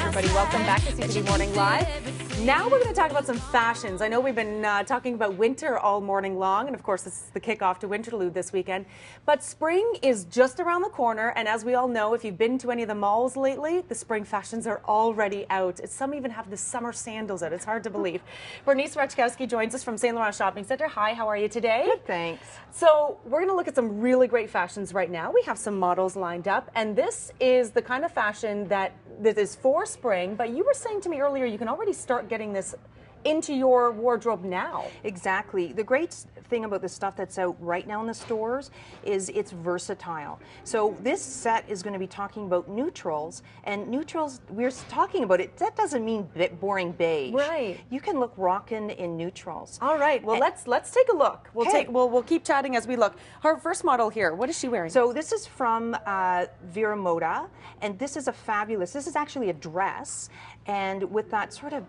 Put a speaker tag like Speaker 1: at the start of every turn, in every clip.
Speaker 1: everybody. Welcome back to CTV Morning Live. Now we're going to talk about some fashions. I know we've been talking about winter all morning long, and of course this is the kickoff to Winterlude this weekend. But spring is just around the corner, and as we all know, if you've been to any of the malls lately, the spring fashions are already out. Some even have the summer sandals out. It's hard to believe. Bernice Rachkowski joins us from St. Laurent Shopping Centre. Hi, how are you today?
Speaker 2: Good, thanks.
Speaker 1: So we're going to look at some really great fashions right now. We have some models lined up, and this is the kind of fashion that is for spring, but you were saying to me earlier you can already start getting this into your wardrobe now.
Speaker 2: Exactly. The great thing about the stuff that's out right now in the stores is it's versatile. So this set is going to be talking about neutrals, and neutrals, we're talking about it, that doesn't mean boring beige.
Speaker 1: Right.
Speaker 2: You can look rockin' in neutrals.
Speaker 1: All right. Well, let's take a look. We'll keep chatting as we look. Our first model here, what is she wearing?
Speaker 2: So this is from Vera Moda, and this is this is actually a dress, and with that sort of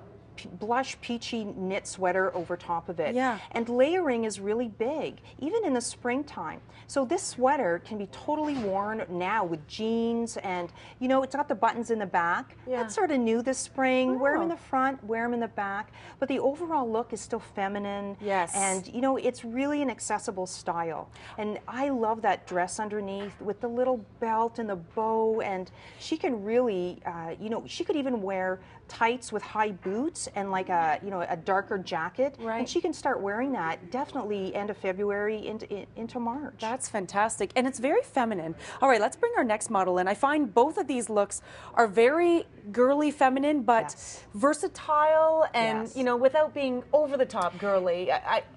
Speaker 2: blush peachy knit sweater over top of it.
Speaker 1: Yeah.
Speaker 2: And layering is really big, even in the springtime. So this sweater can be totally worn now with jeans, and you know, it's got the buttons in the back.
Speaker 1: Yeah.
Speaker 2: That's sort of new this spring.
Speaker 1: Oh.
Speaker 2: Wear them in the front, wear them in the back, but the overall look is still feminine.
Speaker 1: Yes.
Speaker 2: And you know, it's really an accessible style. And I love that dress underneath with the little belt and the bow, and she can really, you know, she could even wear tights with high boots and like a, you know, a darker jacket.
Speaker 1: Right.
Speaker 2: And she can start wearing that definitely end of February into March.
Speaker 1: That's fantastic, and it's very feminine. All right, let's bring our next model in. I find both of these looks are very girly feminine, but
Speaker 2: yes,
Speaker 1: versatile, and
Speaker 2: yes,
Speaker 1: you know, without being over the top girly.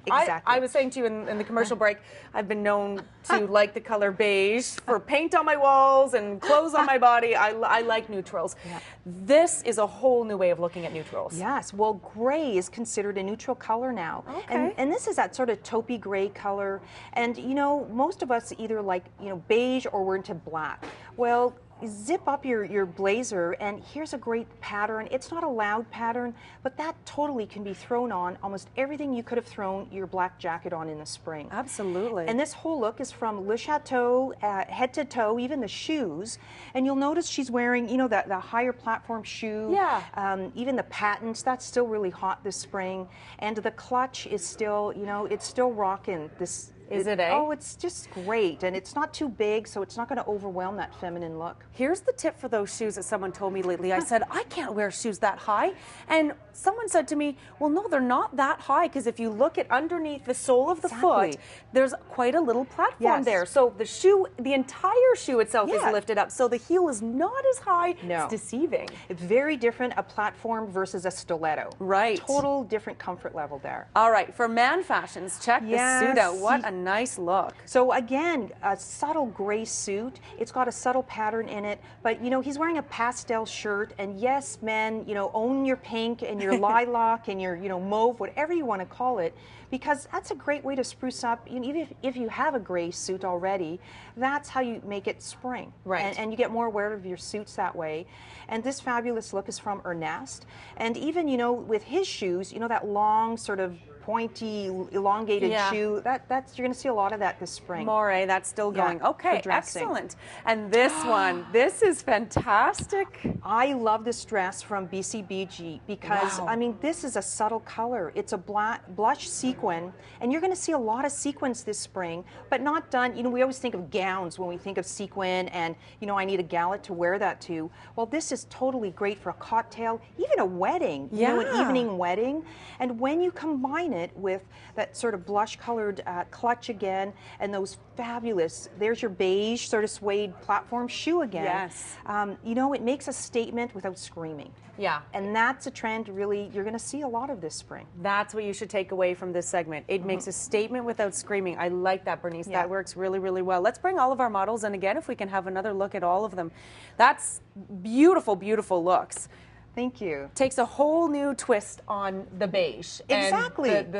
Speaker 2: Exactly.
Speaker 1: I was saying to you in the commercial break, I've been known to like the color beige for paint on my walls and clothes on my body. I like neutrals.
Speaker 2: Yeah.
Speaker 1: This is a whole new way of looking at neutrals.
Speaker 2: Yes, well, gray is considered a neutral color now.
Speaker 1: Okay.
Speaker 2: And this is that sort of taupey gray color. And, you know, most of us either like, you know, beige or we're into black. Well, zip up your blazer, and here's a great pattern. It's not a loud pattern, but that totally can be thrown on almost everything you could have thrown your black jacket on in the spring.
Speaker 1: Absolutely.
Speaker 2: And this whole look is from Lycia Tow, head to toe, even the shoes. And you'll notice she's wearing, you know, the higher platform shoe.
Speaker 1: Yeah.
Speaker 2: Even the patents, that's still really hot this spring. And the clutch is still, you know, it's still rocking this.
Speaker 1: Is it, eh?
Speaker 2: Oh, it's just great, and it's not too big, so it's not going to overwhelm that feminine look.
Speaker 1: Here's the tip for those shoes that someone told me lately. I said, I can't wear shoes that high. And someone said to me, well, no, they're not that high, because if you look at underneath the sole of the foot, there's quite a little platform there. So the shoe, the entire shoe itself is lifted up, so the heel is not as high.
Speaker 2: No.
Speaker 1: It's deceiving.
Speaker 2: It's very different, a platform versus a stiletto.
Speaker 1: Right.
Speaker 2: Total different comfort level there.
Speaker 1: All right, for man fashions, check this suit out. What a nice look.
Speaker 2: So again, a subtle gray suit. It's got a subtle pattern in it, but you know, he's wearing a pastel shirt, and yes, men, you know, own your pink and your lilac and your, you know, mauve, whatever you want to call it, because that's a great way to spruce up. You know, even if you have a gray suit already, that's how you make it spring.
Speaker 1: Right.
Speaker 2: And you get more aware of your suits that way. And this fabulous look is from Ornest. And even, you know, with his shoes, you know, that long sort of pointy, elongated shoe. That's you're going to see a lot of that this spring.
Speaker 1: Moire, that's still going. Okay,
Speaker 2: dressing.
Speaker 1: Excellent. And this one, this is fantastic.
Speaker 2: I love this dress from BCBG because, I mean, this is a subtle color. It's a blush sequin, and you're going to see a lot of sequins this spring, but not done, you know, we always think of gowns when we think of sequin, and, you know, I need a galette to wear that to. Well, this is totally great for a cocktail, even a wedding, you know, an evening wedding. And when you combine it with that sort of blush colored clutch again, and those fabulous, there's your beige sort of suede platform shoe again.
Speaker 1: Yes.
Speaker 2: You know, it makes a statement without screaming.
Speaker 1: Yeah.
Speaker 2: And that's a trend really you're going to see a lot of this spring.
Speaker 1: That's what you should take away from this segment. It makes a statement without screaming. I like that, Bernice. That works really, really well. Let's bring all of our models in again if we can have another look at all of them. That's beautiful, beautiful looks.
Speaker 2: Thank you.
Speaker 1: Takes a whole new twist on the beige.
Speaker 2: Exactly.
Speaker 1: And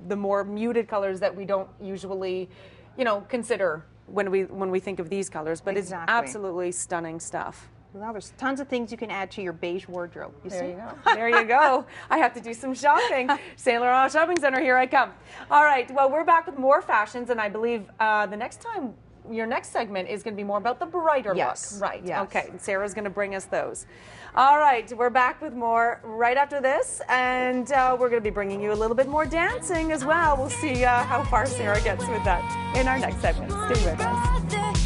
Speaker 1: the more muted colors that we don't usually, you know, consider when we think of these colors. But it's absolutely stunning stuff.
Speaker 2: Well, there's tons of things you can add to your beige wardrobe.
Speaker 1: There you go. There you go. I have to do some shopping. St. Laurent Shopping Centre, here I come. All right. Well, we're back with more fashions, and I believe the next time your next segment is going to be more about the brighter
Speaker 2: Yes.
Speaker 1: look. Right.
Speaker 2: Yes.
Speaker 1: Okay. And Sarah's going to bring us those. All right. We're back with more right after this. And we're going to be bringing you a little bit more dancing as well. We'll see how far Sarah gets with that in our next segment. Stay with us.